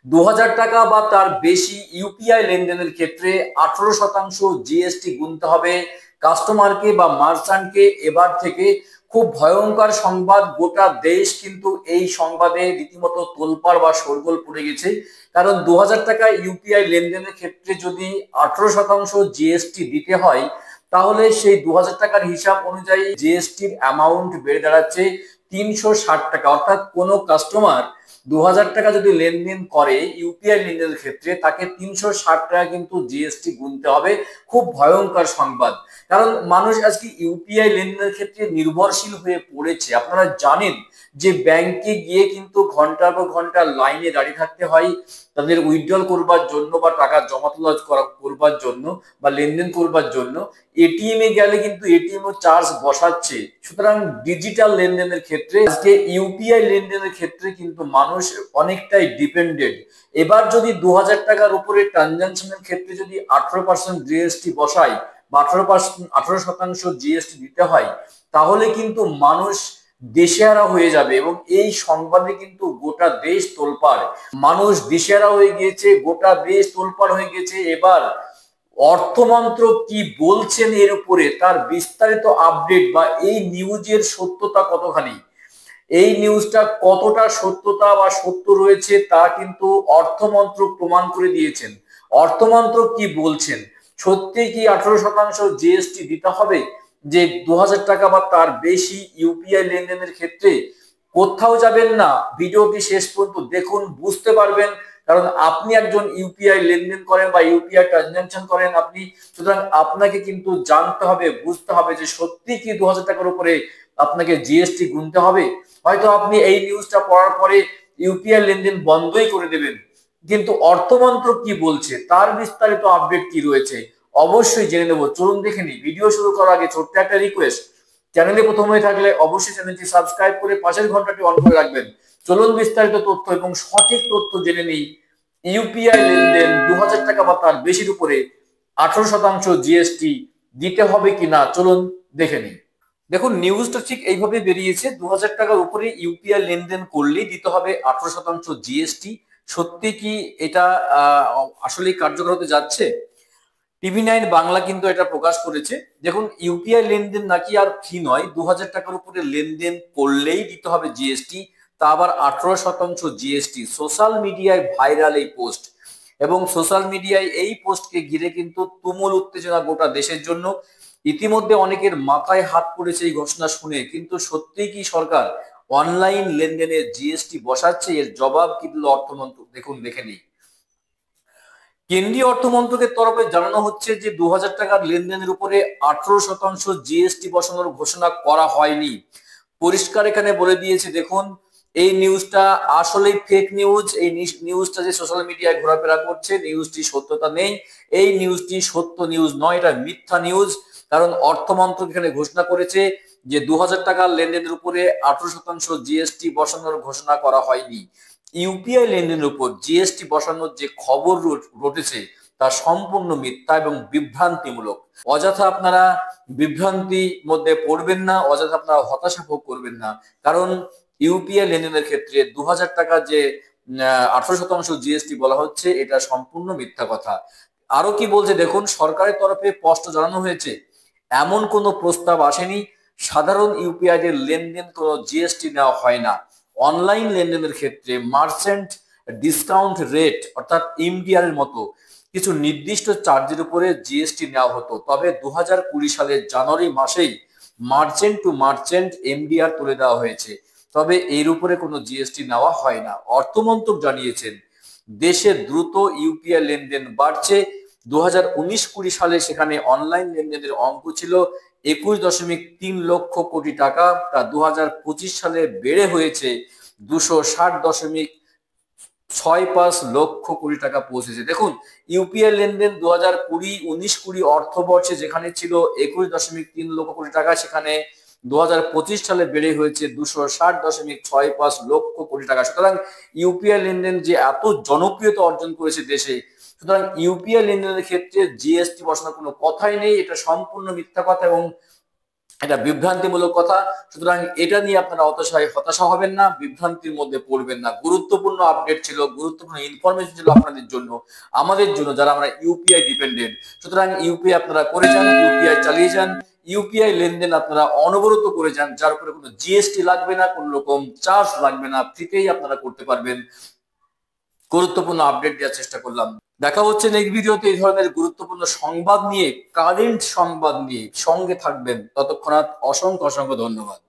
টাকা বা তার বেশি ইউপিআই লেনদেনের ক্ষেত্রে 18% জিএসটি গুনতে হবে কাস্টমারকে বা মার্চেন্টকে। এবার থেকে খুব ভয়ঙ্কর সংবাদ, গোটা দেশ কিন্তু এই সংবাদে রীতিমতো তোলপাড় বা শোরগোল পড়ে গেছে। কারণ 2000 টাকা ইউপিআই লেনদেনের ক্ষেত্রে যদি 18% জিএসটি দিতে হয়, তাহলে সেই 2000 টাকার হিসাব অনুযায়ী জিএসটির অ্যামাউন্ট বেড়ে দাঁড়াচ্ছে 360 টাকা। অর্থাৎ কোনো কাস্টমার 2000 টাকা যদি লেনদেন করে ইউপিআই লেনদেনের ক্ষেত্রে, তাকে 360 টাকা কিন্তু জিএসটি গুনতে হবে। খুব ভয়ঙ্কর সংবাদ, কারণ মানুষ আজকে ইউপিআই লেনদেনের ক্ষেত্রে নির্ভরশীল হয়ে পড়েছে। আপনারা জানেন যে ব্যাংকে গিয়ে কিন্তু ঘন্টার পর ঘন্টা লাইনে দাঁড়িয়ে থাকতে হয় তাদের উইথড্রল করবার জন্য বা টাকা জমা তোলা করবার জন্য বা লেনদেন করবার জন্য। এটিএম এ গেলে কিন্তু এটিএম ও চার্জ বসাচ্ছে। সুতরাং ডিজিটাল লেনদেনের ক্ষেত্রে আজকে ইউপিআই লেনদেনের ক্ষেত্রে কিন্তু মানুষ অনেকটাই ডিপেন্ডেন্ট। এবার যদি 2000 টাকার উপরে ট্রানজাকশনের ক্ষেত্রে যদি 18% জিএসটি বসায় বা 18% জিএসটি দিতে হয়, তাহলে কিন্তু মানুষ দিশেহারা হয়ে যাবে। এবং এই সংবাদে কিন্তু গোটা দেশ তোলপাড়, মানুষ দিশেহারা হয়ে গিয়েছে, গোটা দেশ তোলপাড় হয়ে গেছে। এবার অর্থমন্ত্রক কি বলছেন এর উপরে, তার বিস্তারিত আপডেট বা এই নিউজের সত্যতা কতখানি, এই নিউজটা কতটা সত্যতা বা সত্য রয়েছে তা কিন্তু অর্থমন্ত্রক প্রমাণ করে দিয়েছেন। অর্থমন্ত্রক কি বলছেন, সত্যি কি 18% জিএসটি দিতে হবে যে 2000 টাকা বা তার বেশি ইউপিআই লেনদেনের ক্ষেত্রে? কোথাও যাবেন না, ভিডিওটি শেষ পর্যন্ত দেখুন, বুঝতে পারবেন। কারণ আপনি একজন ইউপিআই লেনদেন করেন বা ইউপিআই ট্রানজাকশন করেন আপনি, সুতরাং আপনাকে কিন্তু জানতে হবে, বুঝতে হবে যে সত্যি কি 2000 টাকার উপরে আপনাকে জিএসটি গুনতে হবে। হয়তো আপনি এই নিউজটা পড়ার পরে ইউপিআই লেনদেন বন্ধই করে দেবেন, কিন্তু অর্থমন্ত্রক কি বলছে, তার বিস্তারিত আপডেট কি রয়েছে অবশ্যই জেনে নেব। চলুন দেখে নিই। ভিডিও শুরু করার আগে ছোট্ট একটা রিকোয়েস্ট, চ্যানেলে প্রথম হয়ে থাকলে অবশ্যই চ্যানেলটি সাবস্ক্রাইব করে পাশের ঘন্টাটি অন করে রাখবেন। চলুন বিস্তারিত তথ্য এবং সঠিক তথ্য জেনে নিই। ইউপিআই লেনদেন 2000 টাকা বা তার বেশির উপরে 18% জিএসটি দিতে হবে কিনা, চলুন দেখে নিই। দেখুন, নিউজটা ঠিক এইভাবে বেরিয়েছে, 2000 টাকার উপরে ইউপিআই লেনদেন করলেই দিতে হবে 18% জিএসটি। সত্যি কি এটা আসলে কার্যকর হতে যাচ্ছে? টিভি 9 বাংলা কিন্তু এটা প্রকাশ করেছে। দেখুন, ইউপিআই লেনদেন নাকি আর ফি নয়, 2000 টাকার উপরে লেনদেন করলেই দিতে হবে জিএসটি, তা আবার 18% জিএসটি। সোশ্যাল মিডিয়ায় ভাইরাল এই পোস্ট, এবং সোশ্যাল মিডিয়ায় এই পোস্টকে ঘিরে কিন্তু তুমুল উত্তেজনা গোটা দেশের জন্য। ইতিমধ্যে অনেকের মাথায় হাত পড়েছে এই ঘোষণা শুনে, কিন্তু সত্যিই কি সরকার অনলাইন লেনদেনে জিএসটি বসাচ্ছে? এর জবাব কি দিল অর্থমন্ত্রক, দেখুন দেখে নিই। কেন্দ্রীয় অর্থ মন্ত্রকের তরফে জানানো হচ্ছে যে 2000 টাকার লেনদেনের উপরে 18% জিএসটি বসানোর ঘোষণা করা হয়নি। পরিষ্কার এখানে বলে দিয়েছে। দেখুন, এই নিউজটা আসলে ফেক নিউজ। এই নিউজটা যে সোশ্যাল মিডিয়ায় ঘোরাফেরা করছে, নিউজটি সত্যতা নেই। এই নিউজটি সত্য নিউজ নয়, এটা মিথ্যা নিউজ। কারণ অর্থ মন্ত্রক এখানে ঘোষণা করেছে যে 2000 টাকার লেনদেনের উপরে 18% জিএসটি বসানোর ঘোষণা করা হয়নি। ইউপিআই লেনদেনের উপর জিএসটি বসানোর যে খবর রটেছে তা সম্পূর্ণ মিথ্যা এবং বিভ্রান্তিমূলক। অযথা আপনারা বিভ্রান্তির মধ্যে পড়বেন না, অযথা আপনারা হতাশা ভোগ করবেন না। কারণ ইউপিআই লেনদেনের ক্ষেত্রে 2000 টাকা যে 18% জিএসটি বলা হচ্ছে, এটা সম্পূর্ণ মিথ্যা কথা। আরো কি বলছে দেখুন, সরকারের তরফে স্পষ্ট জানানো হয়েছে এমন কোনো প্রস্তাব আসেনি। সাধারণ ইউপিআই এর লেনদেন কোনো জিএসটি নেওয়া হয় না। অনলাইন লেনদেনের ক্ষেত্রে মার্চেন্ট ডিসকাউন্ট রেট অর্থাৎ এমডিআর এর মতো কিছু নির্দিষ্ট চার্জের উপরে জিএসটি নেওয়া হতো। তবে 2020 সালের জানুয়ারি মাসেই মার্চেন্ট টু মার্চেন্ট এমডিআর তুলে দেওয়া হয়েছে। তবে এর উপরে কোনো জিএসটি নেওয়া হয় না। অর্থমন্ত্রক জানিয়েছেন দেশে দ্রুত ইউপিআই লেনদেন বাড়ছে। 2019-20 সালে সেখানে অনলাইন লেনদেনের অঙ্ক ছিল 21.3 লক্ষ কোটি টাকা, তা 2025 সালে বেড়ে হয়েছে 260.65 লক্ষ কোটি টাকা পৌঁছেছে। দেখুন, ইউপিআই লেনদেন 2020-19-20 অর্থবর্ষে যেখানে ছিল 21.3 লক্ষ কোটি টাকা, সেখানে 2025 সালে বেড়ে হয়েছে 260.65 লক্ষ কোটি টাকা। সুতরাং ইউপিআই লেনদেন যে এত জনপ্রিয়তা অর্জন করেছে দেশে, সুতরাং ইউপিআই লেনদেনের ক্ষেত্রে জিএসটি বসানোর কোনো কথাই নেই। এটা সম্পূর্ণ মিথ্যা কথা এবং এটা বিভ্রান্তিমূলক কথা। সুতরাং এটা নিয়ে আপনারা হতাশা হবেন না, বিভ্রান্তির মধ্যে পড়বেন না। গুরুত্বপূর্ণ আপডেট ছিল, গুরুত্বপূর্ণ ইনফরমেশন ছিল আপনাদের জন্য, আমাদের জন্য যারা আমরা ইউপিআই ডিপেন্ডেন্ট। সুতরাং ইউপিআই আপনারা করে যান, ইউপিআই চালিয়ে যান, ইউপিআই লেনদেন আপনারা অনবরত করে যান, যার উপরে কোনো জিএসটি লাগবে না, কোনো রকম চার্জ লাগবে না, ফ্রিতেই আপনারা করতে পারবেন। গুরুত্বপূর্ণ আপডেট দেওয়ার চেষ্টা করলাম। দেখা হচ্ছে নেক্সট ভিডিওতে এই ধরনের গুরুত্বপূর্ণ সংবাদ নিয়ে, কারেন্ট সংবাদ নিয়ে। সঙ্গে থাকবেন। ততক্ষণাৎ অসংখ্য অসংখ্য ধন্যবাদ।